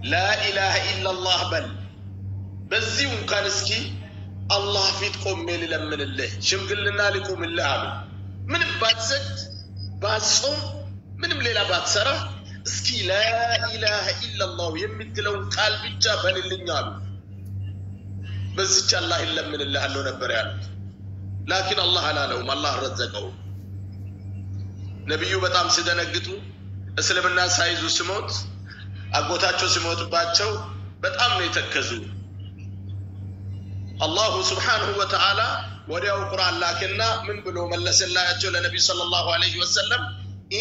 لا إله إلا الله بل بزيون كان اسكي الله فيتكم ميل لمن الله شمقلنا لكم الله من باتسد باتصوم من مليلا باتسرة اسكي لا إله إلا الله يمتلون قال بجابا للنيال بزيش الله إلا من الله أنه نبريان لكن الله لا لهم الله رزقهم نبيو بتام سيدنا قطو اسلم الناس هايزو سموت أقوتاتشو سموت باتشو بتام نيتكزو الله سبحانه وتعالى ورياو القرآن لكننا من بلو ملس الله يجول النبي صلى الله عليه وسلم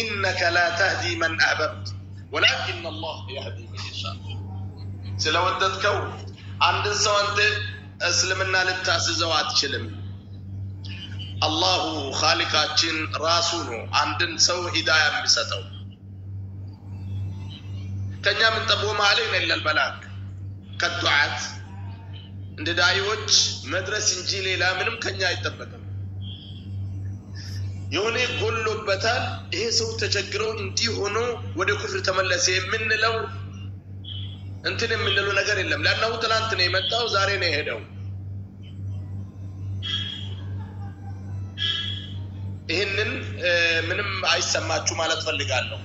إنك لا تهدي من أحببت ولكن الله يهدي من يشاء سلودتكو عند السوانت اسلمنا للتاسزوات شلم الله خالقاتين راسونو عندن سو هداية بساتو كنيا من تبوم علينا إلا البلاغ كالدعاة عند دايوج مدرس إنجيلي لا منهم كنيا يتبقى يوني كل بتال إيه سو تجكرون انتي هونو ودي كفر تملسي من لو انتني من لو نجار إلا لأنه تلانتني متاو زاريني هدو ይሄንን ምንም አይሰማችሁ ማለት ፈልጋለሁ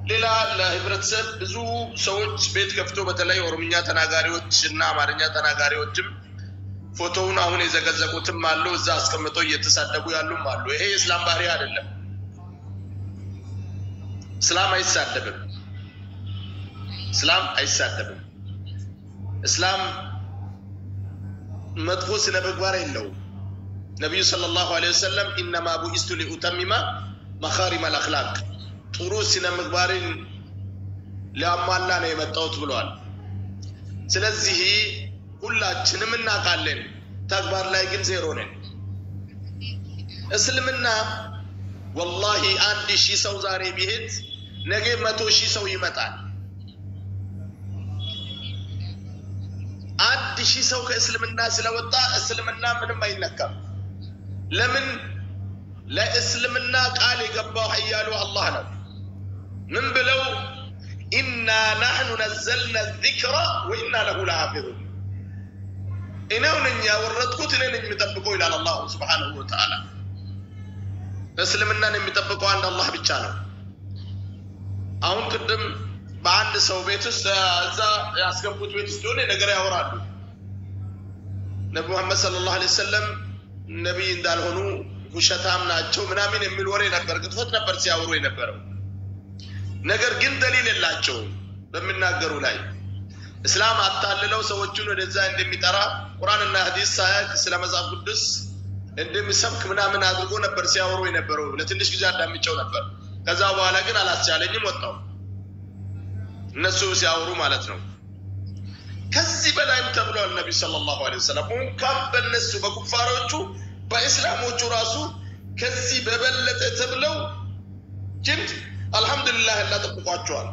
ሌላ ለህብረተሰብ ብዙ ሰዎች ቤት ከፍቶ በተለይ ኦሮምኛ ተናጋሪዎችና አማርኛ ተናጋሪዎችም ፎቶውን አሁን የዘገዘቁትም አሉ እዛ አስቀምጠው እየተሳደቡ ያሉም አሉ ይሄ እስላም ባህሪ አይደለም እስላም አይሳደብም እስላም መጥፎ ስነ ምግባር የለውም نبي صلى الله عليه وسلم إنما بعثت لأتمم مخارم الأخلاق طروسنا مغبارين لأمالنا نيمتاوت بلوان سلزه كلاتنا منا قالين تكبر لايكن زيرونين اسلمنا والله عندي شي سو زاري بيهت نجي متو شي سو يمتان عندي شي سو كاسلمنا سلوطا اسلمنا منم ما ينكم لمن لا اسلمنا قال يقبوا حيالو الله نو من بلو إنا نحن نزلنا الذكر وإنا له لحافظون إنه ننيا وردكوت لين يمتبقوا إلى الله سبحانه وتعالى اسلمنا نمتبقوا عند الله بيتشانو أهون قدم بعد سو بيتس إذا ياسكبوت بيتس دوني نقرأ ورادو نبي محمد صلى الله عليه وسلم نبي እንዳልሆኑ ውሸታም ናቸው ምናምን የሚል ወሬ ነበር ግጥፎት ነበር ሲያወሩ የነበረው ነገር ግን ደሊል የላቸው በሚናገሩ ላይ እስላም አጣልለው ሰዎችን ወደዛ እንደሚጠራ ቁርአንና ሐዲስ ሳያክ ስለ መጽሐፍ ቅዱስ እንደሚሰብክ ምናምን አድርጎ ነበር ሲያወሩ የነበረው ለትንሽ ጊዜ አዳምጨው ነበር ከዛ በኋላ ግን አላስቻለኝም ወጣው እነሱ ሲያወሩ ማለት ነው ከዚህ በላይም ተብሏል ነብይ ሰለላሁ ዐለይሂ ወሰለም እንኳን በእነሱ በኩፋሮቹ በእስላሞቹ ራሱ ከዚህ በበለጠ ተብለው ጅንድ አልহামዱሊላህ አላህ ተጠብቋቸዋል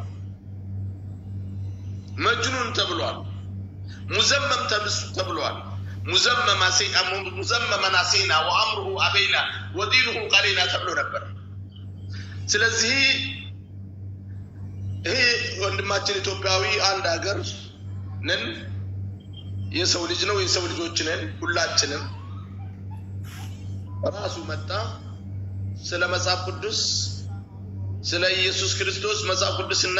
መጅኑን ተብሏል ሙዘመም ተብሏል ሙዘመም ናሲና ወአምሩሁ አበይና ወዲኑሁ ቀሊና ተብሎ ነበር ስለዚህ ይሄ ወንድማችን ኢትዮጵያዊ አንድ ሀገር ነን የሰው ልጅ ነው የሰው ልጆች ነን ሁላችንም ራሱ መጣ ስለ መጽሐፍ ቅዱስ ስለ ኢየሱስ ክርስቶስ መጽሐፍ ቅዱስና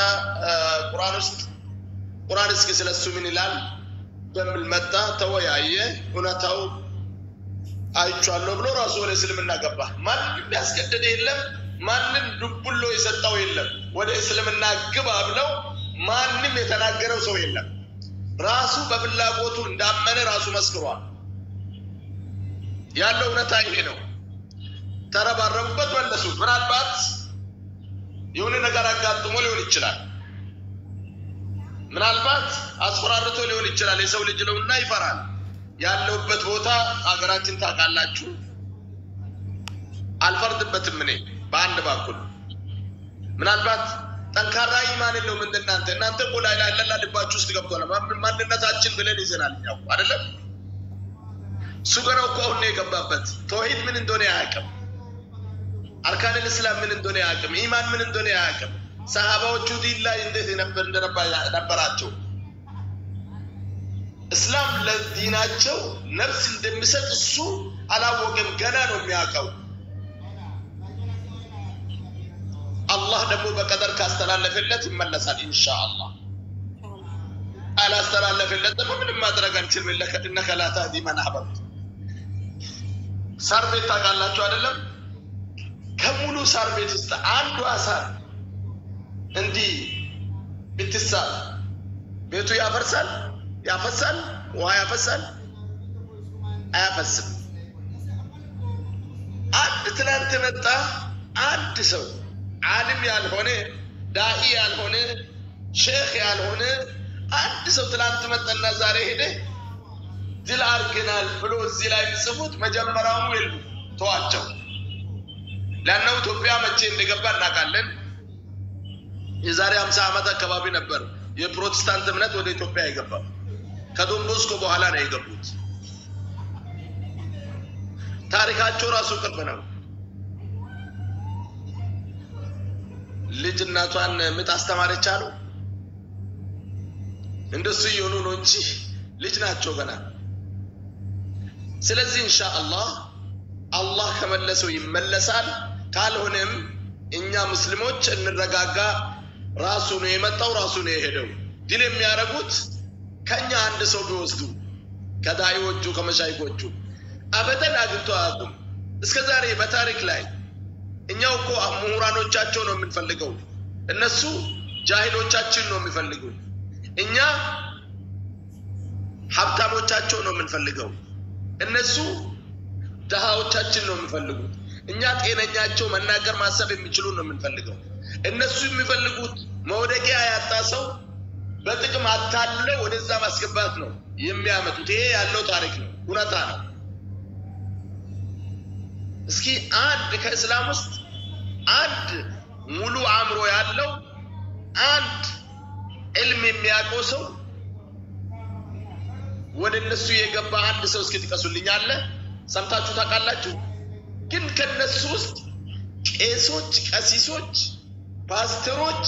ቁርአን እስኪ ስለሱ ምን ይላል በሚል መጣ ተወያየ ሁነታው አይቻለሁ ብሎ ራሱ ወደ እስልምና ገባ ማንም ያስገደደ የለም ማንም ዱብሎ የሰጣው የለም ወደ እስልምና ግባ ብለው ማንም የተናገረው ሰው የለም ራሱ በፍላጎቱ እንዳመነ ራሱ መስክሯል ያለው እውነታ ይሄ ነው ተረባረቡበት መለሱ ምናልባት የሆነ ነገር አጋጥሞ ሊሆን ይችላል ምናልባት አስፈራርቶ ሊሆን ይችላል የሰው ልጅ ነውና ይፈራል ያለውበት ቦታ አገራችን ታቃላችሁ አልፈርድበትም እኔ በአንድ በኩል ምናልባት ጠንካራ ኢማን ነው እናንተ ቆላይ ላይ ለላ ልባችሁ ውስጥ ገብቷል ማንነታችን ብለን ይዘናል ያው አይደለም ሱገራው ቆኔ ገባበት ተውሂድ ምን እንደሆነ ያቀም አርካን الاسلام ምን እንደሆነ ያቀም ኢማን ምን እንደሆነ ያቀም ሰሃባዎቹ ዲን ላይ እንዴት እንደነበራቸው እስላም ለዲናቸው ነፍስ እንደሚሰጥ እሱ አላወቀም ገና ነው የሚያውቀው አላህ ደግሞ በቀደር ካስተላለፈለት ይመለሳል ኢንሻአላህ አላስተላለፈለት ደግሞ ምንም ማድረግ አንችልም ለከድነከ ላ ተህዲ መን አህበብት ሳር ቤት ታውቃላችሁ አይደለም ከሙሉ ሳር ቤት ውስጥ አንዱ ሳር እንዲህ ብትሳል ቤቱ ያፈርሳል ያፈሳል ውሃ ያፈሳል አያፈስም አንድ ትላንት መጣ አንድ ሰው ዓሊም ያልሆነ ዳኢ ያልሆነ ሼኽ ያልሆነ አንድ ሰው ትላንት መጣና ዛሬ ሄደ ድል አርገናል ብሎ እዚህ ላይ ጽፉት መጀመሪያው ይሉ ተዋቸው ለአንው ኢትዮጵያ መቼ እንደገባ እናውቃለን የዛሬ 50 ዓመት አካባቢ ነበር የፕሮቴስታንት እምነት ወደ ኢትዮጵያ የገባው ከዶን ቦስኮ በኋላ ነው የገቡት ታሪካቸው ራሱ ቅርብ ነው ልጅ እናቷን ምታስተማረች አሉ እንደሱ ይሆኑ ነው እንጂ ልጅ ናቸው ገና ስለዚህ ኢንሻአላህ አላህ ከመለሰው ይመለሳል ካልሆነም እኛ ሙስሊሞች እንረጋጋ ራሱ ነው የመጣው ራሱ ነው የሄደው ድል የሚያረጉት ከኛ አንድ ሰው ቢወስዱ ከዳይዎቹ ከመሻይኮቹ አበደን አግንቶ አቁም እስከዛሬ በታሪክ ላይ እኛው እኮ ምሁራኖቻቸው ነው የምንፈልገው እነሱ ጃሂሎቻችን ነው የሚፈልጉት እኛ ሀብታሞቻቸው ነው የምንፈልገው እነሱ ደሃዎቻችን ነው የሚፈልጉት እኛ ጤነኛቸው መናገር ማሰብ የሚችሉ ነው የምንፈልገው እነሱ የሚፈልጉት መውደቂያ ያጣ ሰው በጥቅም አታለው ወደዛ ማስገባት ነው የሚያመጡት ይሄ ያለው ታሪክ ነው ሁነታ ነው እስኪ አንድ ከእስላም ውስጥ አንድ ሙሉ አእምሮ ያለው አንድ علم የሚያውቀው ሰው ወደ እነሱ የገባ አንድ ሰው እስኪ ጥቀሱልኝ አለ ሰምታችሁ ታውቃላችሁ ግን ከነሱ ውስጥ ቄሶች ቀሲሶች ፓስተሮች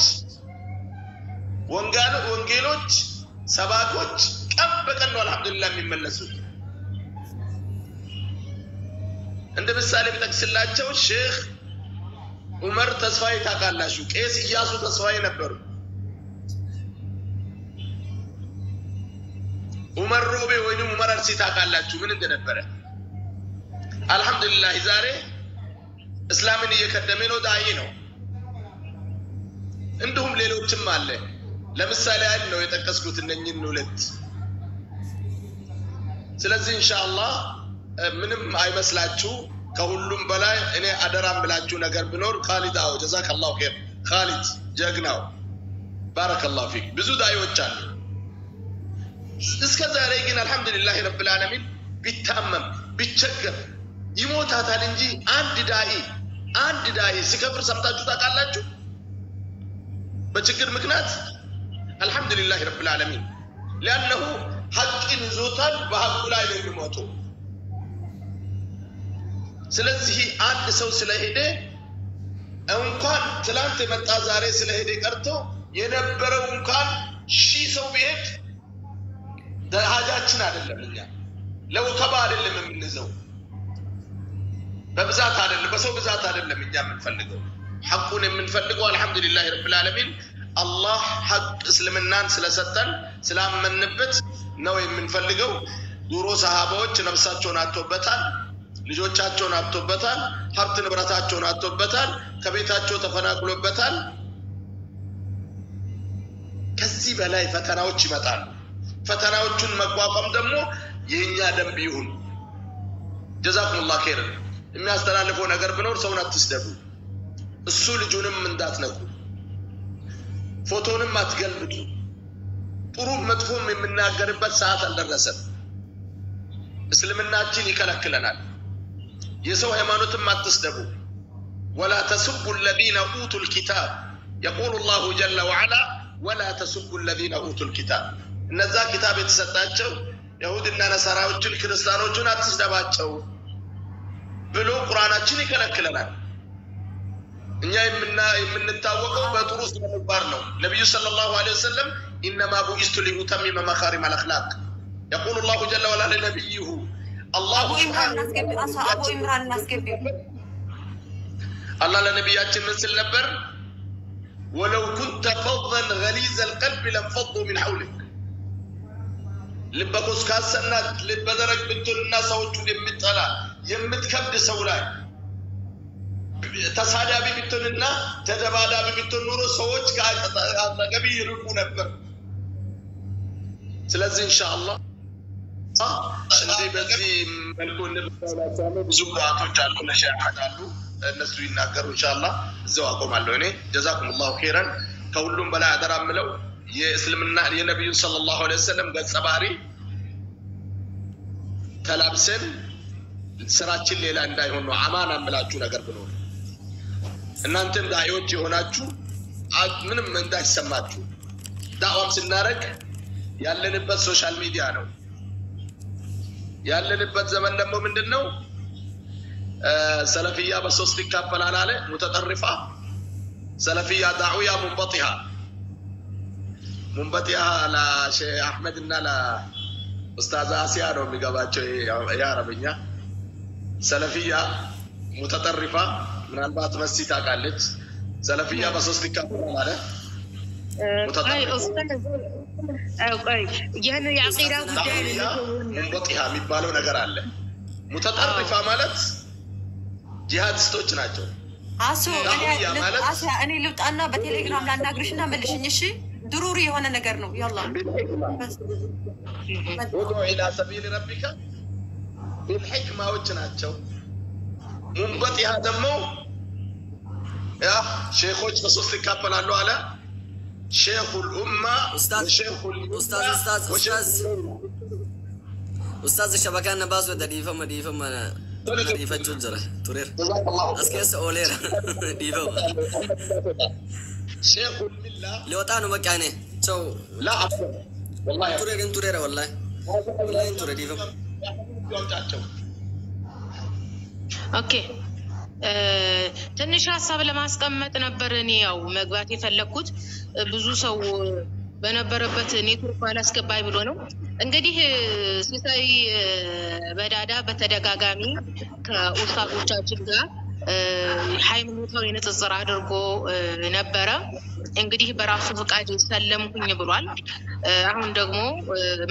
ወንጌሎች ሰባኮች ቀበቀን ነው አልহামዱሊላህ የሚመለሱት እንደ ምሳሌ ብጠቅስላቸው ሼኽ ዑመር ተስፋዬ ታውቃላችሁ ቄስ ኢያሱ ተስፋዬ ነበሩ ዑመር ሮቤ ወይንም ዑመር አርሲ ታውቃላችሁ ምን እንደነበረ አልহামዱሊላህ ዛሬ እስላምን እየከደመ ነው ዳኢ ነው እንደውም ሌሎችም አለ ለምሳሌ አይደል ነው የጠቀስኩት እነኝን ሁለት ስለዚህ ኢንሻአላህ ምንም አይመስላችሁ ከሁሉም በላይ እኔ አደራም ብላችሁ ነገር ቢኖር ኻሊድ አው ጀዛከላሁ ኸይር ኻሊድ ጀግናው ባረከላሁ ፊክ ብዙ ዳኢዎች አሉ እስከዛሬ ግን አልহামዱሊላህ ረብል ዓለሚን ቢታመም ቢቸገር ይሞታታል እንጂ አንድ ዳኢ ሲከፍር ሰምታችሁ ታውቃላችሁ በችግር ምክንያት الحمدلله رب العالمين لانه حق نزوتال بحق ላይ ነው የሚሞተው ስለዚህ አንድ ሰው ስለሄደ እንኳን ትላንት መጣ ዛሬ ስለሄደ ቀርቶ የነበረው እንኳን ሺህ ሰው ቢሄድ ሀጃችን አይደለም እኛ ለወከባ አይደለም የምንዘው በብዛት አይደለም በሰው ብዛት አይደለም እኛ የምንፈልገው ሐቁን የምንፈልገው الحمدلله رب العالمين الله حق እስልምናን ስለሰጠን ስላመንበት ነው የምንፈልገው ዱሮ ሰሃባዎች ነፍሳቸውን አጥተውበታል ልጆቻቸውን አጥተውበታል ሀብት ንብረታቸውን አጥተውበታል ከቤታቸው ተፈናቅሎበታል ከዚህ በላይ ፈተናዎች ይመጣሉ ፈተናዎቹን መቋቋም ደግሞ የኛ ደንብ ይሁን ጀዛኩሙላህ ኸይር የሚያስተላልፈው ነገር ቢኖር ሰውን አትስደቡ እሱ ልጁንም እንዳትነኩ ፎቶንም አትገልብጡ ጥሩ መጥፎም የምናገርበት ሰዓት አልደረሰም እስልምናችን ይከለክለናል የሰው ሃይማኖትም አትስደቡ ولا تسبوا الذين اوتوا الكتاب يقول الله جل وعلا ولا تسبوا الذين اوتوا الكتاب እነዛ ኪታብ የተሰጣቸው ይሁድና ነሳራዎችን ክርስቲያኖችን አትስደባቸው ብሎ ቁርአናችን ይከለክለናል እኛ የምንታወቀው በጥሩ ስነምግባር ነው ነብዩ ሰለላሁ ዐለይሂ ወሰለም انما بعثت لأتمم مكارم الاخلاق يقول الله جل وعلا لنبيه الله أبو إمران الناس كبير الله لنبيات مثل نبر ولو كنت فظا غليظ القلب لانفضوا من حولك لبكوس كاسنات لبدرك بنتو الناس وجو يمتلا يمتكبد سولاي تسادابي بنتنا تدبادابي بنتو نورو سوچ كاغبي يرقو نبر ስለዚህ ኢንሻአላህ እንዴ በዚህ መልኩ እንብታላታለ ብዙ ቃቶች አሉ ለሻሃዳሉ እነሱ ይናገሩ ኢንሻአላህ እዛው አቆማለሁ እኔ ጀዛኩሙላሁ ኸይራን ከሁሉም በላይ አደራምለው የእስልምና የነብዩ ሰለላሁ ዐለይሂ ወሰለም ገጸባሪ ተላብሰን ስራችን ሌላ እንዳይሆን ነው አማና አምላችሁ ነገር ብሎ እናንተም ዳዮች የሆናችሁ ምንም እንዳይሰማችሁ ዳዋም ስናረግ ያለንበት ሶሻል ሚዲያ ነው ያለንበት ዘመን ደግሞ ምንድነው ሰለፊያ በሶስት ይካፈላል አለ ሙተጠርፋ ሰለፊያ ዳዕውያ ሙንበጢሃ ለሼህ አህመድ እና ለኡስታዝ አሲያ ነው የሚገባቸው የአረብኛ ሰለፊያ ሙተጠርፋ ምናልባት መስጂድ ታውቃለች ሰለፊያ በሶስት ይካፈላል አለ يعني يعقيدا ጉዳይ ሙንበጢሃ የሚባለው ነገር አለ ሙተጠርፋ ማለት ጂሃዲስቶች ናቸው እኔ ልውጣና በቴሌግራም ላናግርሽና መልሽኝ እሺ ضروري የሆነ ነገር ነው يلا ودعو الى سبيل ربك بالحكمه ወጭናቸው ሙንበጢሃ ደግሞ ያ ሼኾች በሶስት ይካፈላሉ አለ شيخ الأمة أستاذ الشبكة نباز ودريفة ما دريفة جزرة تورير أسكيس أولير ديفة شيخ الملة لو تانو مكانه شو لا أفضل والله تورير والله تورير ديفة أوكي ትንሽ ሐሳብ ለማስቀመጥ ነበር እኔ ያው መግባት የፈለኩት ብዙ ሰው በነበረበት ኔትወርክ አላስገባይ ብሎ ነው እንግዲህ ሲሳይ በዳዳ በተደጋጋሚ ከኡስታዞቻችን ጋር ሃይማኖታዊ ንጽጽር አድርጎ ነበረ እንግዲህ በራሱ ፍቃድ ሰለምኩኝ ብሏል አሁን ደግሞ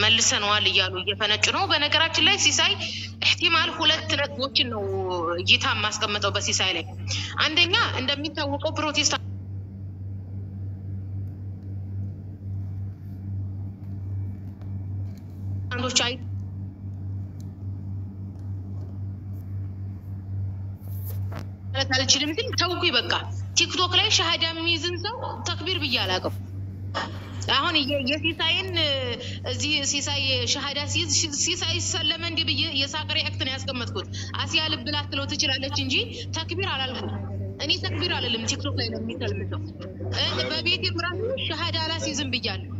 መልሰናል ይያሉ እየፈነጭ ነው በነገራችን ላይ ሲሳይ احتمال ሁለት ነጥቦችን ነው ጌታ ማስቀመጠው በሲሳይ ላይ አንደኛ እንደሚታወቀው ፕሮቴስታንቶች አይ አልችልም ግን ተውኩ ይበቃ ቲክቶክ ላይ ሻሃዳ የሚይዝን ሰው ተክቢር ብያላቀው አሁን የሲሳይን እዚ ሲሳይ ሻሃዳ ሲሳይ ሰለመ እንደ በየ የሳቀሪ አክት ነው ያስቀመጥኩት አሲያ ልብላት ነው ትችላለች እንጂ ተክቢር አላልኩም እኔ ተክቢር አላለም ቲክቶክ ላይ ነው የሚተልምተው በቤት ይምራን ሻሃዳ ላሲዝም ብያለሁ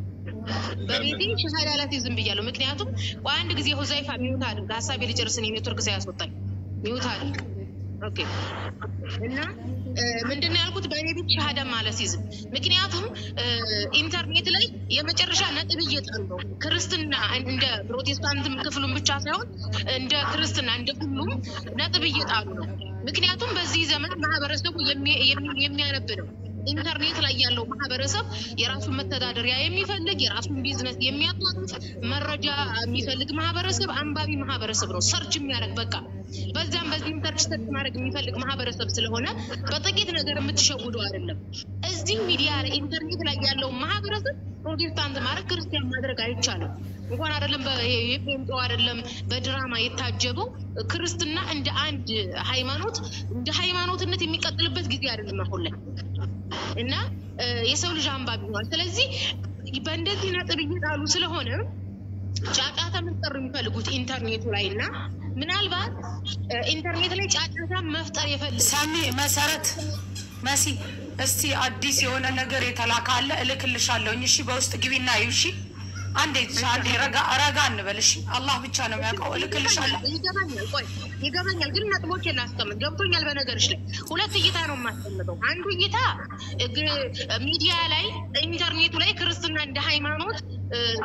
በቤቴ ሻሃዳ ላሲዝም ብያለሁ ምክንያቱም አንድ ጊዜ ሁዛይፋ ሚውት አድርግ ሐሳቤ ልጨርስኝ ኔትወርክ ሳያስወጣኝ ሚውት አድርግ ኦኬ እና ምንድነው ያልኩት በቤት ሻሃዳ ማለሲዝም ምክንያቱም ኢንተርኔት ላይ የመጨረሻ ነጥብ እየጣሉ ነው ክርስትና እንደ ፕሮቴስታንትም ክፍሉን ብቻ ሳይሆን እንደ ክርስትና እንደ ሁሉም ነጥብ እየጣሉ ነው ምክንያቱም በዚህ ዘመን ማህበረሰቡ የሚያነብ ነው ኢንተርኔት ላይ ያለው ማህበረሰብ የራሱን መተዳደሪያ የሚፈልግ የራሱን ቢዝነስ የሚያጧጡፍ መረጃ የሚፈልግ ማህበረሰብ አንባቢ ማህበረሰብ ነው ሰርች የሚያደርግ በቃ በዛም በዚህ ሰርች ማድረግ የሚፈልግ ማህበረሰብ ስለሆነ በጥቂት ነገር የምትሸውዱ አይደለም እዚህ ሚዲያ ላይ ኢንተርኔት ላይ ያለው ማህበረሰብ ፕሮቴስታንት ማድረግ ክርስቲያን ማድረግ አይቻልም እንኳን አይደለም በየጴንጤው አይደለም በድራማ የታጀበው ክርስትና እንደ አንድ ሃይማኖት እንደ ሃይማኖትነት የሚቀጥልበት ጊዜ አይደለም አሁን ላይ እና የሰው ልጅ አንባቢ ነው ስለዚህ በእንደዚህ ነጥብ ይጣሉ ስለሆነ ጫጫታ መፍጠር የሚፈልጉት ኢንተርኔቱ ላይና ምናልባት ኢንተርኔት ላይ ጫጫታ መፍጠር ይፈልጋል ሳሚ መሰረት መሲ እስቲ አዲስ የሆነ ነገር የተላካለ እልክልሻለሁ እሺ በውስጥ ግቢና ይውሺ አንዴ ረጋ እንበልሽ አላህ ብቻ ነው የሚያውቀው እልክልሻለሁ ይገባኛል ግን ነጥቦች እናስቀምጥ ገብቶኛል በነገርሽ ላይ ሁለት እይታ ነው ማስቀምጠው አንዱ እይታ ሚዲያ ላይ ኢንተርኔቱ ላይ ክርስትና እንደ ሃይማኖት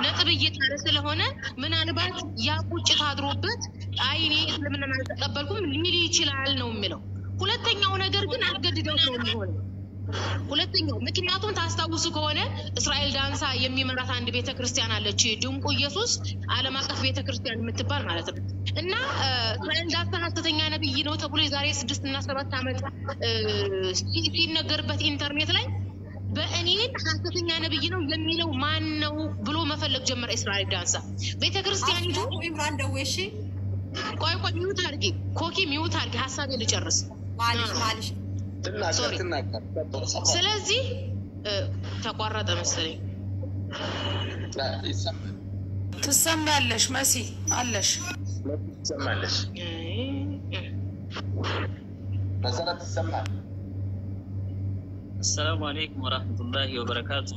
ነጥብ እየጣለ ስለሆነ ምናልባት ያ ቁጭት አድሮበት አይኔ እስልምናን አልተቀበልኩም ሊል ይችላል ነው የሚለው። ሁለተኛው ነገር ግን አልገድደው ነው የሚሆነው። ሁለተኛው ምክንያቱም ታስታውሱ ከሆነ እስራኤል ዳንሳ የሚመራት አንድ ቤተክርስቲያን አለች፣ ድንቁ ኢየሱስ ዓለም አቀፍ ቤተክርስቲያን የምትባል ማለት ነው። እና እስራኤል ዳንሳ ሐሰተኛ ነብይ ነው ተብሎ የዛሬ 6 እና 7 ዓመት ሲነገርበት ኢንተርኔት ላይ በእኔን ሐሰተኛ ነብይ ነው የሚለው ማን ነው ብሎ መፈለግ ጀመረ። እስራኤል ዳንሳ ቤተክርስቲያኒቱ ኢምራን ደዌሺ ቆይ ሚውት አድርጊ፣ ኮኪ ሚውት አድርጊ፣ ሐሳቤን ልጨርስ ማለሽ ስለዚህ ተቋረጠ መሰለኝ። ትሰማለሽ መሲ አለሽ ትሰማለሽ መሰረት ትሰማል። السلام عليكم ورحمة الله وبركاته.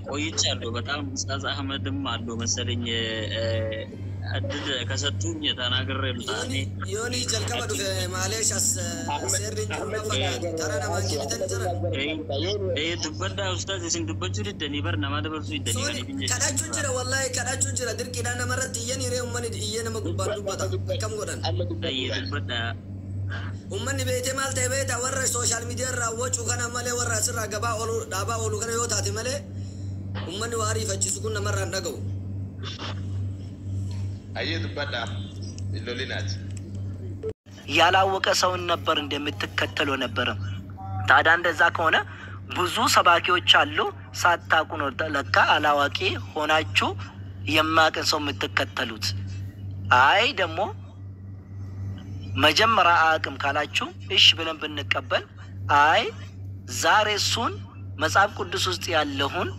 ቆይቻለሁ በጣም ኡስታዝ አህመድም አሉ መሰለኝ አድድ ከሰጡኝ ተናግሬ ልታኔ ዮኒ ጀልከባ ዱፈ ማሌሽ አስ ሰርን ፈቃድ ተራና ማኪ ተንጀራ ዱበዳ ኡስታዝ ሲን ዱበቹ ድደኒ በር ነማ ደበርሱ ድደኒ በኒ ከዳቹ ጅራ ወላሂ ከዳቹ ጅራ ድርቂዳና መረት ይየን ይሬ ኡመኒ ይየነ መጉባዱ ባታ ከም ጎዳን ዱበዳ ኡመኒ ቤቴ ማልተ ቤታ ወረ ሶሻል ሚዲያ ራወጩ ከና ማለ ወራ ስራ ገባ ኦሉ ዳባ ኦሉ ከነ ዮታቲ ማለ ኡመኒ ዋሪ ፈጭሱ ኩና መራ እንደገው አየት በዳ ኢሎሊናት ያላወቀ ሰውን ነበር እንደምትከተለው ነበር። ታዲያ እንደዛ ከሆነ ብዙ ሰባኪዎች አሉ ሳታቁ ነው ለካ አላዋቂ ሆናችሁ የማቀን ሰው የምትከተሉት። አይ ደግሞ መጀመሪያ አቅም ካላችሁ እሺ ብለን ብንቀበል አይ ዛሬ እሱን መጽሐፍ ቅዱስ ውስጥ ያለውን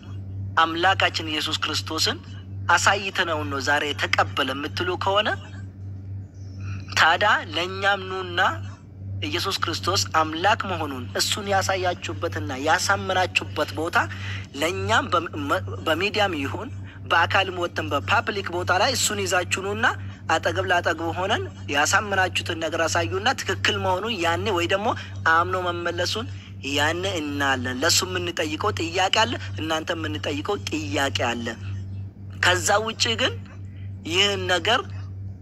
አምላካችን ኢየሱስ ክርስቶስን አሳይተነው ነው ዛሬ ተቀበለ የምትሉ ከሆነ ታዲያ ለኛም ኑና ኢየሱስ ክርስቶስ አምላክ መሆኑን እሱን ያሳያችሁበትና ያሳመናችሁበት ቦታ ለኛም በሚዲያም ይሁን በአካልም ወጥተን በፓብሊክ ቦታ ላይ እሱን ይዛችሁ ኑና አጠገብ ላጠገብ ሆነን ያሳመናችሁትን ነገር አሳዩና ትክክል መሆኑን ያኔ ወይ ደግሞ አምኖ መመለሱን ያኔ እናለን። ለሱ ምን ጠይቀው ጥያቄ አለ፣ እናንተ ምን ጠይቀው ጥያቄ አለ። ከዛ ውጪ ግን ይህን ነገር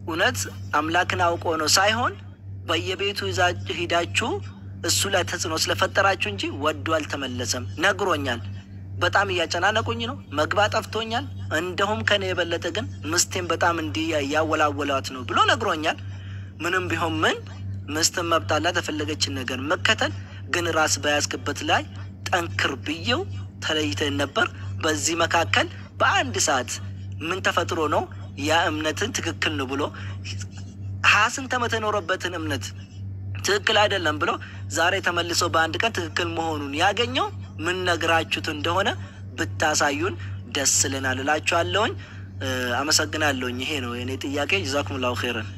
እውነት አምላክን አውቆ ነው ሳይሆን በየቤቱ ይዛችሁ ሂዳችሁ እሱ ላይ ተጽዕኖ ስለፈጠራችሁ እንጂ ወዶ አልተመለሰም። ነግሮኛል። በጣም እያጨናነቁኝ ነው፣ መግባት ጠፍቶኛል። እንደውም ከኔ የበለጠ ግን ምስቴን በጣም ያወላወላት ነው ብሎ ነግሮኛል። ምንም ቢሆን ምን ምስትን መብታላ ተፈለገችን ነገር መከተል ግን ራስ በያዝክበት ላይ ጠንክር ብዬው ተለይተን ነበር። በዚህ መካከል በአንድ ሰዓት ምን ተፈጥሮ ነው ያ እምነትን ትክክል ነው ብሎ ሐሰን ተመተኖረበትን እምነት ትክክል አይደለም ብሎ ዛሬ ተመልሶ በአንድ ቀን ትክክል መሆኑን ያገኘው ምን ነግራችሁት እንደሆነ ብታሳዩን ደስ ይለናል እላችኋለሁኝ። አመሰግናለሁኝ። ይሄ ነው የኔ ጥያቄ። ጀዛኩሙላሁ ኸይረን።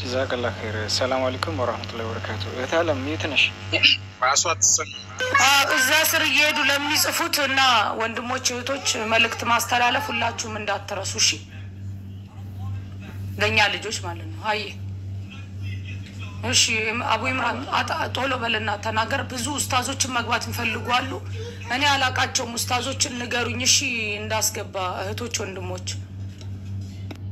ጀዛከላሁ ኸይር። ሰላም አለይኩም ወራህመቱላሂ ወበረካቱ። እታለም የትነሽ ማስዋት እዛ ስር እየሄዱ ለሚጽፉት እና ወንድሞች እህቶች መልእክት ማስተላለፍ ሁላችሁም እንዳትረሱ እሺ። ለኛ ልጆች ማለት ነው። አይ እሺ አቡ ኢምራን ቶሎ በለና ተናገር። ብዙ ኡስታዞችን መግባት እንፈልጋሉ። እኔ አላቃቸውም። ኡስታዞችን ንገሩኝ እሺ እንዳስገባ እህቶች ወንድሞች።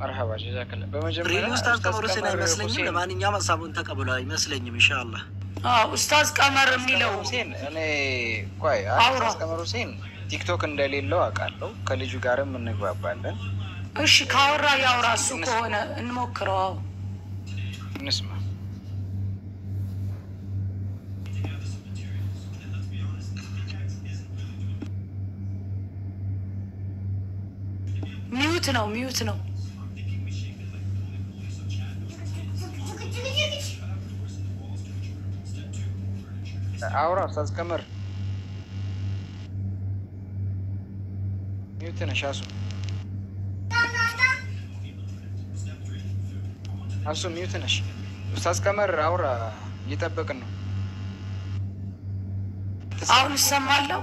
መርሐባ ጀዛከላህ። በመጀመሪያ ኡስታዝ ቀመሩ ሲና ይመስለኝም ለማንኛውም ሀሳቡን ተቀብለው ይመስለኝም ኢንሻአላህ። ኡስታዝ ቀመር የሚለው ሁሴን እኔ ቆይ ኡስታዝ ቀመሩ ሁሴን ቲክቶክ እንደሌለው አውቃለሁ። ከልጁ ጋርም እንግባባለን። እሺ ካወራ ያውራ። እሱ ከሆነ እንሞክረው። እንስማ። ሚዩት ነው አውራ ኡስታዝ ቀመር ሚዩት ነሽ። አሱ ሚዩት ነሽ። ኡስታዝ ቀመር አውራ፣ እየጠበቅን ነው። አሁን እሰማለሁ።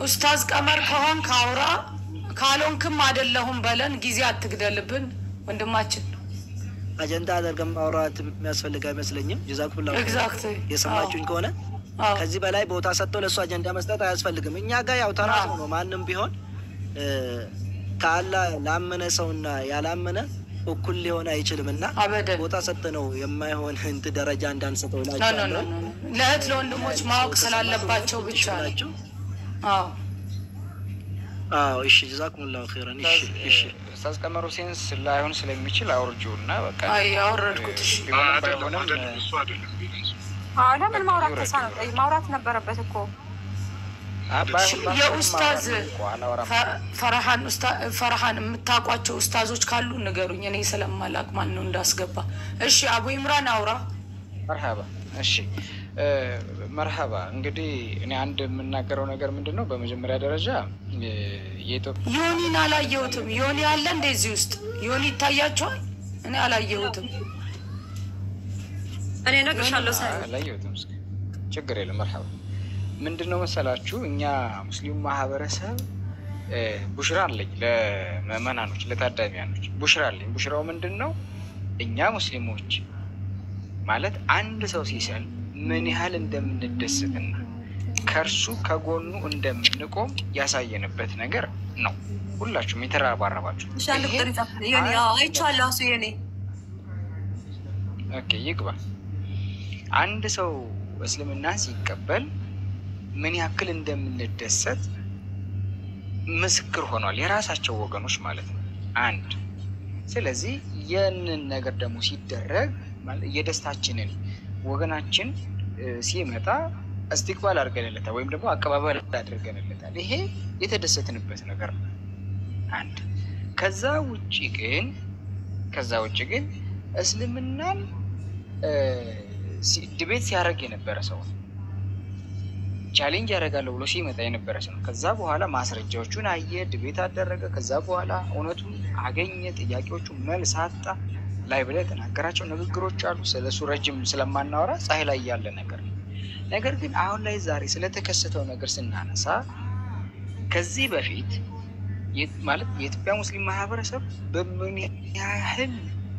ኡስታዝ ቀመር ከሆን ካውራ፣ ካልሆንክም አይደለሁም በለን። ጊዜ አትግደልብን ወንድማችን። አጀንዳ አድርገን ማውራት የሚያስፈልግ አይመስለኝም። ጀዛኩሙላሁ ኤግዛክትሊ የሰማችሁኝ ከሆነ ከዚህ በላይ ቦታ ሰጥቶ ለሱ አጀንዳ መስጠት አያስፈልግም። እኛ ጋር ያው ተራሱ ነው። ማንም ቢሆን ከአላህ ላመነ ሰውና ያላመነ እኩል ሊሆን አይችልምና ቦታ ሰጥ ነው የማይሆን እንት ደረጃ እንዳንሰጠው ላችሁ ለእህት ለወንድሞች ማወቅ ስላለባቸው ብቻ ናቸው። እሺ ጀዛኩሙላሁ ኸይራን። እሺ ኡስታዝ ቀመር ሁሴን ላይሆን ስለሚችል አውርጁና በቃ አወረድኩት። እሺ ለምን ማውራት ተሳነው? ማውራት ነበረበት እኮ የኡስታዝ ፈርሃን የምታውቋቸው ኡስታዞች ካሉ ንገሩኝ። እኔ ስለማላቅ ማን ነው እንዳስገባ። እሺ አቡ ኢምራን አውራ። መርሐባ። እሺ መርሐባ። እንግዲህ እኔ አንድ የምናገረው ነገር ምንድነው፣ በመጀመሪያ ደረጃ የኢትዮጵያ ዮኒን አላየሁትም። ዮኒ አለ እንደዚህ ውስጥ ዮኒ ይታያቸዋል? እኔ አላየሁትም። እኔ ነግሬሻለሁ። አላየሁትም። ችግር የለም። መርሐባ። ምንድነው መሰላችሁ፣ እኛ ሙስሊም ማህበረሰብ ቡሽራ አለኝ ለምእመናኖች ለታዳሚያኖች ቡሽራ አለኝ። ቡሽራው ምንድነው፣ እኛ ሙስሊሞች ማለት አንድ ሰው ሲሰል ምን ያህል እንደምንደሰትና ከርሱ ከጎኑ እንደምንቆም ያሳየንበት ነገር ነው። ሁላችሁም የተራባረባችሁ አይቻለሁ። የኔ ኦኬ ይግባ። አንድ ሰው እስልምና ሲቀበል ምን ያክል እንደምንደሰት ምስክር ሆኗል፣ የራሳቸው ወገኖች ማለት ነው። አንድ ስለዚህ ያንን ነገር ደግሞ ሲደረግ የደስታችንን ወገናችን ሲመጣ እስቲክባል አድርገንለታል ወይም ደግሞ አቀባበል አድርገንለታል። ይሄ የተደሰትንበት ነገር ነው። አንድ ከዛ ውጪ ግን እስልምናን ዲቤት ሲያደርግ የነበረ ሰው ቻሌንጅ ያደርጋለሁ ብሎ ሲመጣ የነበረ ሰው ከዛ በኋላ ማስረጃዎቹን አየ፣ ዲቤት አደረገ። ከዛ በኋላ እውነቱን አገኘ፣ ጥያቄዎቹ መልስ አጣ። ላይ ብለ ተናገራቸው ንግግሮች አሉ። ስለሱ ረጅም ስለማናወራ ፀሐይ ላይ ያለ ነገር ነው። ነገር ግን አሁን ላይ ዛሬ ስለተከሰተው ነገር ስናነሳ ከዚህ በፊት ማለት የኢትዮጵያ ሙስሊም ማህበረሰብ በምን ያህል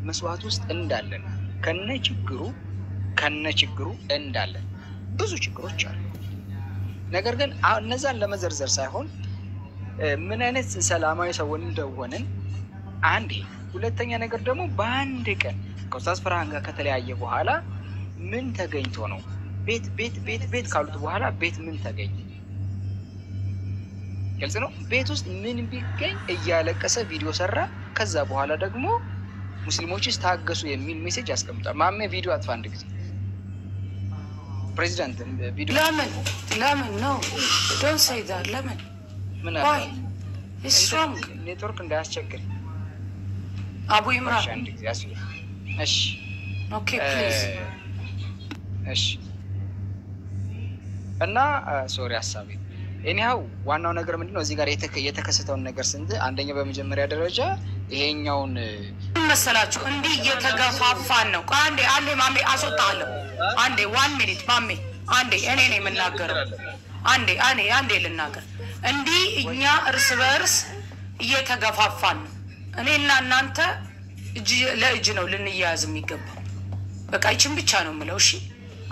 መስዋዕት ውስጥ እንዳለን ከነችግሩ እንዳለን ብዙ ችግሮች አሉ። ነገር ግን እነዛን ለመዘርዘር ሳይሆን ምን አይነት ሰላማዊ ሰውን እንደሆንን አንዴ፣ ሁለተኛ ነገር ደግሞ በአንድ ቀን ከኡስታዝ ፈርሃን ጋር ከተለያየ በኋላ ምን ተገኝቶ ነው ቤት ካሉት በኋላ ቤት ምን ተገኘ? ግልጽ ነው። ቤት ውስጥ ምን ቢገኝ እያለቀሰ ቪዲዮ ሰራ። ከዛ በኋላ ደግሞ ሙስሊሞችስ ታገሱ የሚል ሜሴጅ ያስቀምጣል። ማሜ ቪዲዮ አጥፋ አንድ ጊዜ ፕሬዚዳንት ቪዲዮ ለምን ነው ዶንት ሴይ ዳት ለምን ምን ዋይ ስትሮንግ ኔትወርክ እንዳያስቸግር አቡ ኢምራን አንድ ጊዜ አስፈ እሺ ኦኬ ፕሊዝ እሺ እና ሶሪ ሐሳቤ እኔው ዋናው ነገር ምንድነው እዚህ ጋር የተከሰተውን ነገር ስንት አንደኛ በመጀመሪያ ደረጃ ይሄኛውን መሰላችሁ እንዲህ እየተገፋፋን ነው። አንዴ ማሜ አስወጣለሁ። አንዴ 1 ሚኒት ማሜ አንዴ እኔ ነኝ የምናገረው። አንዴ ልናገር። እንዲህ እኛ እርስ በእርስ እየተገፋፋን ነው። እኔና እናንተ እጅ ለእጅ ነው ልንያያዝ የሚገባው። በቃ ይችን ብቻ ነው የምለው። እሺ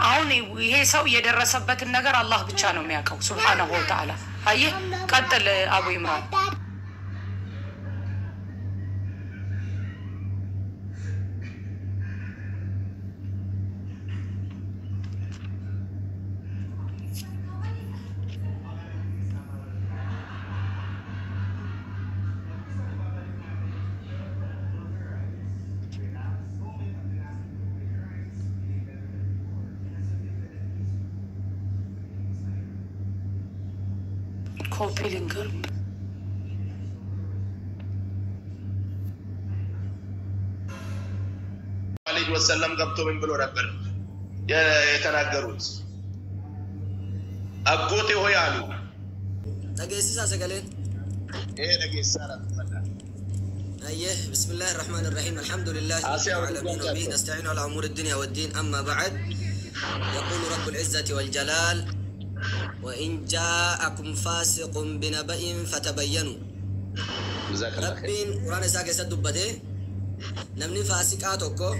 አሁን ይሄ ሰው የደረሰበትን ነገር አላህ ብቻ ነው የሚያውቀው ሱብሃነሁ ወተዓላ። አየህ ቀጥል አቡ ኢምራን። ኮፒ ሊንከር አለይሂ ወሰለም ገብቶ ምን ብሎ ነበር የተናገሩት? አጎቴ ሆይ አሉ ተገሲሳ ሰገለን ነጌሳ أيه بسم الله الرحمن الرحيم الحمد لله رب العالمين وبه نستعين على أمور الدنيا والدين أما بعد يقول رب العزة والجلال وإن جاءكم فاسق بنبأ فتبينوا ربين قرآن ساكي سدبته نمني فاسقاتوكو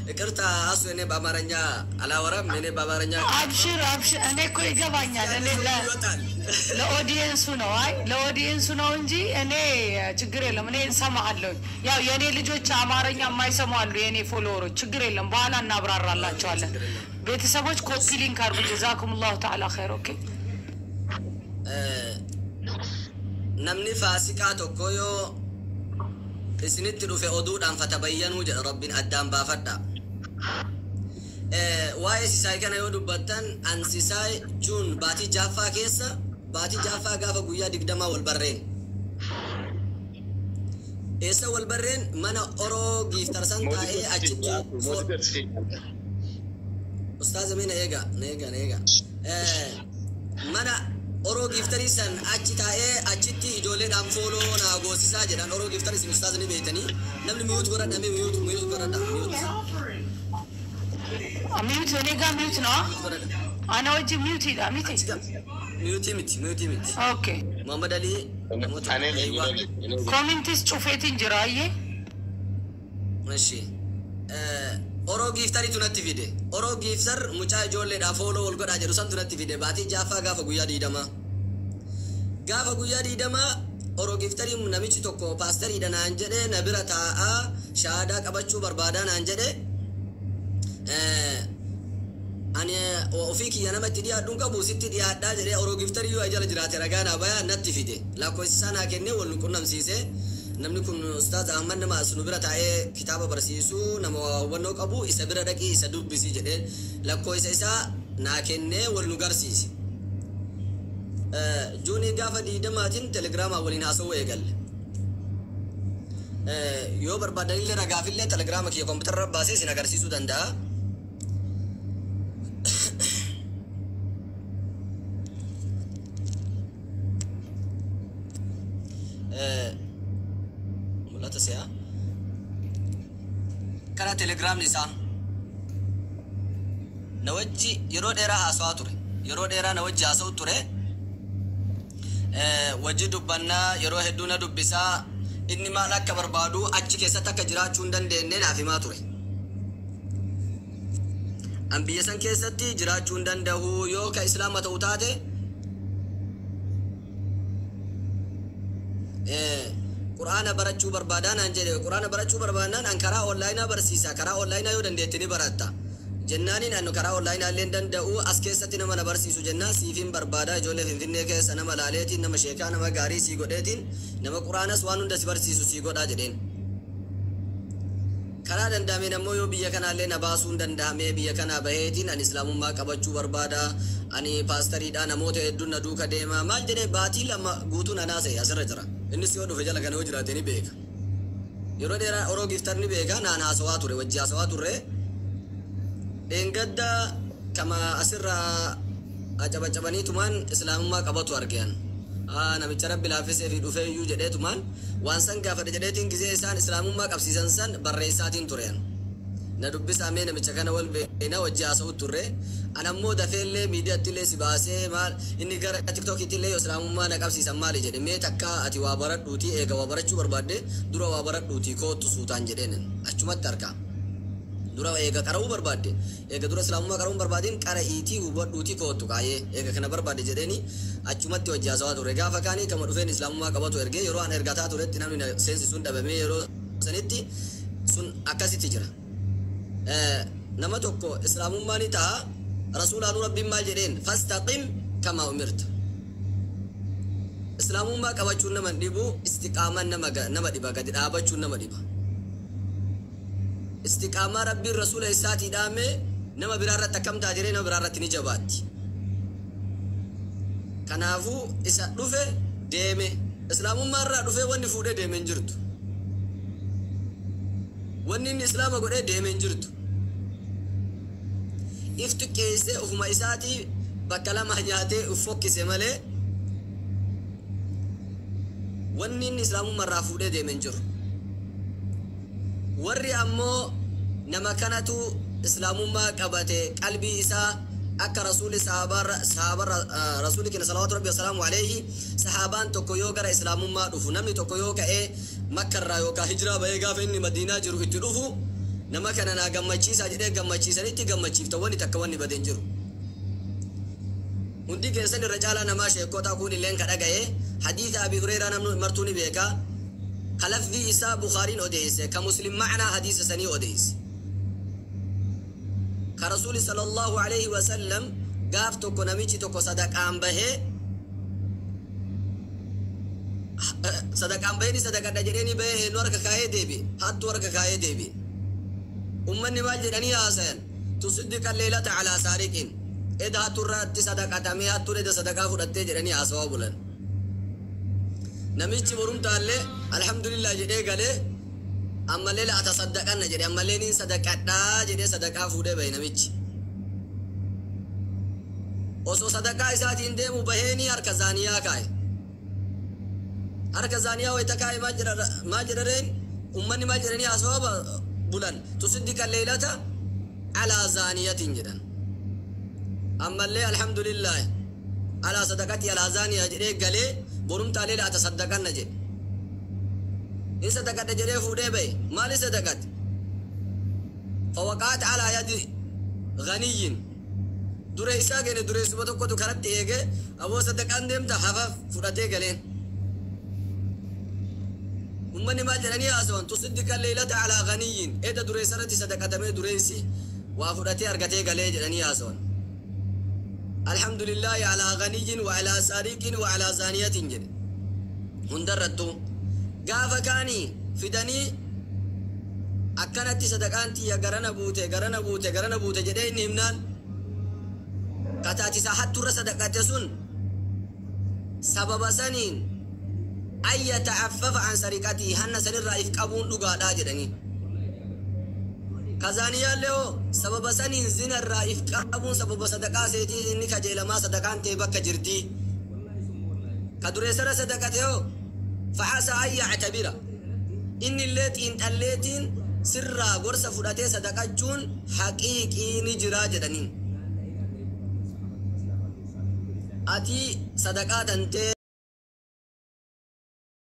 إكرتا أسو إني بامارنيا على ورم إني بامارنيا أبشر أنا كوي جبانيا أنا لأودينسو نواي لأودينسو نونجي أنا تجري لهم أنا إنسان الله يا يعني اللي جو تامارنيا ما يسمع له يعني فولورو تجري لهم بالا نبرر الله تعالى بيتسويش كوبي لينك أربع جزاكم الله تعالى خير أوكي نمني فاسقاتوكو يو إسنت له في أدود أن فتبينوا جل رب أدام بافدا واي سيساي كان يودو بطن أن سيساي جون باتي جافا كيسا باتي جافا غافا قويا دقدما والبرين إيسا والبرين منا أورو جيفترسان تاي أجتو أستاذ مين نيجا منا أورو جيفتريسان أجتاي أجتي إجولة دام فولو ناغوسي ساجدان أورو جيفتريسان أستاذ نبيتني نمني ميوت قرأ نمي ميوت قرأ ميوت ميوت نيجا ميوت نا أنا وجه ميوتي دا ميوتي أوكي محمد علي كومنتس شوفيتين جرايه ماشي أورو جيفتري تونتي فيدي أورو جيفتر مچا إجولة دا فولو والقرأ جروسان تونتي فيدي باتي جافا غافا قويا دي دما أورو جيفتري نميچي توكو باستري دا نانجده نبرا تاء شهادة قبچو بربادا نانجده أنا وفيك يا نما تدي أدونك بوسيت تدي أدا جري أورو جيفتري يو أجل جرات رجعنا بيا نتي فيدي لا كويس سنة كنّي ولنكون نمسيسه نملكون أستاذ أحمد نما سنوبرة تاعي كتاب برسيسو نما ونوك أبو إسابرة دكي إسادوب بيسي جدي لا كويس إسا ناكنّي ولنقرسيس جوني قافة دي دماتين تلغرام أولين أسوه يقل يو بربادل لي رقافل لي تلغرام كي كمبيوتر باسي سنقرسيسو دندا ملا تسيا كنا تلغرام نسا نوجي يرو ديرا أسواتوري يرو ديرا نوجي أسواتوري وجي دبنا يرو هدونا دبسا إني ما لك بربادو أجي كيسا تكجرا چوندن دينين عفي ما توري أنبياء سن كيسا تي جرا چوندن دهو يو كإسلام توتاته قرآن برچو بربادان أنجلي قرآن برچو بربادان أنكرا أونلاين برسيسا كرا أونلاين يو دندتني براتا جنانين أنو كرا أونلاين ألين دندو أسكيستي نما نبرسيسو جنان سيفين بربادا جولة فينفيني كيس نما لاليتين نما شيكا نما غاري سيغودتين نما قرآن سوانون دس برسيسو سيغودا جدين كرا دندامي نمو يو بيا كنا لين باسون دندامي بيا كنا بهيتين أن إسلام ما كبچو بربادا أني باستري دا نموت هدون ندوكا ديما مال جنه باطي لما غوتون أناسي أسر جرا إني سيو دفجا لغنو جراتيني بيكا يرو ديرا أورو گفترني بيكا نانا سواتوري وجه سواتوري دينگدا كما أسر أجابني تمان إسلام ما كبتو أركيان أنا بيچرب بلافيس في دوفي يو جدي تمان وانسان كافر جديتين كزي إنسان إسلام ما كبسيسان سان بريساتين توريان ندبس أمين متشكنا والبينا وجه أسود توري أنا مو دفعل ميديا تلي سباسة مال إني كار تيك توك تلي إسلام ما نكبسيسان مالي جدي مي تكا أتي وابرات دوتي إيجا وابرات شو بربادة دورا وابرات دوتي كو تسوتان جدينن أشومات تركا dura ega karamu barbade ega dura selama karamu barbadin kara iti ubot duti ko to kaye ega kana barbade jedeni achumatti wajja sawatu rega fakani kama dufen islamu kabato erge yoro an ergata to retti namni sensi sun dabame yoro sanetti sun akasiti jira nama tokko islamu mani ta rasulanu rabbim mal jeden fastaqim kama umirta islamu ma kabachun nama dibu istiqaman nama diba gadi dabachun nama diba استقامة ربي الرسول إساتي دامه نما برارة تكم تاجرين نما برارة تنجبات كنافو إسا رفه ديمه إسلام مرة رفه واني فوده ديمين جرتو واني الإسلام أقول ديمين جرتو إفتو كيسي أفما إساتي بكلا مهنياتي أفوك كيسي مالي واني الإسلام مرة فوده ديمين جرتو warri ammoo nama kanatu islaamummaa qabate qalbii isaa أكا رسول صحابة رسولك صلوات ربي وسلامه عليه صحابان توكيوكا إسلام ما دفو نمني توكيوكا مكة رايوكا هجرة بيغا فإني مدينة جرو اتدفو نما كان أنا غمتشيسا جدي غمتشيسا نتي غمتشيف تواني تكواني بدين جرو وندي كنسان الرجال نما شيكوتا كوني لين كدغاي حديث أبي هريرة نمنو مرتوني بيكا خلف ذي إسا بخاري أوديس كمسلم معنا حديث سني أوديس كرسول صلى الله عليه وسلم قاف توكو نميجي توكو صدق عن به صدق عن بهني صدق دجريني به نورك كاي ديبي حد ورك كاي ديبي أمني ماجد أني حسن تصدق الليلة على سارقين إذا ترى صدق أتامي ترى صدق فرت جريني أسوا بولن نميجي ورم تالله الحمد لله جدي قاله أما ليلة أتصدق أنا جري أما ليني صدق أدا جري صدق أفوده بينا ميج وسو صدق إسات إنده مبهني أركزانيا كاي أركزانيا ويتكاي ما جررين أمني ما جرني أسواب بولن تصدق الليلة على زانية جدا أما الليلة الحمد لله على صدقتي على زانية جري قالي برم تالي أتصدق أنا جري إن صدقت جري فودي بي مالي صدقت فوقعت على يد غني دري ساقين دري سبتو كتو كرت إيجي أبو صدق أندم تحفف فراتي قلين أمني ما جراني أسوان تصدق الليلة على غني إذا دري سرتي صدقت مي دريسي وفراتي أرقتي قلين جراني أسوان الحمد لله على غني وعلى سارق وعلى زانية جري هندردو gaafa kaanii fidanii akkanatti sadaqaanti garana buute jedhee inni himnaan kataatisa hatturra sadaqate sun sababa saniin an yata'affafa an sariqatii hanna sanirraa if qabuun dhugaadhaa jedhanii kazaaniyaallee hoo sababa saniin zinarraa if qabuun sababa sadaqaa seetii inni kajeelamaa sadaqaan ta'e bakka jirtii ka dureessara sadaqate hoo فعسى أن يعتبر إن الليتين سرا غرسة فراتي صدقاتون حقيقي نجرا جدنين أتي صدقات أنت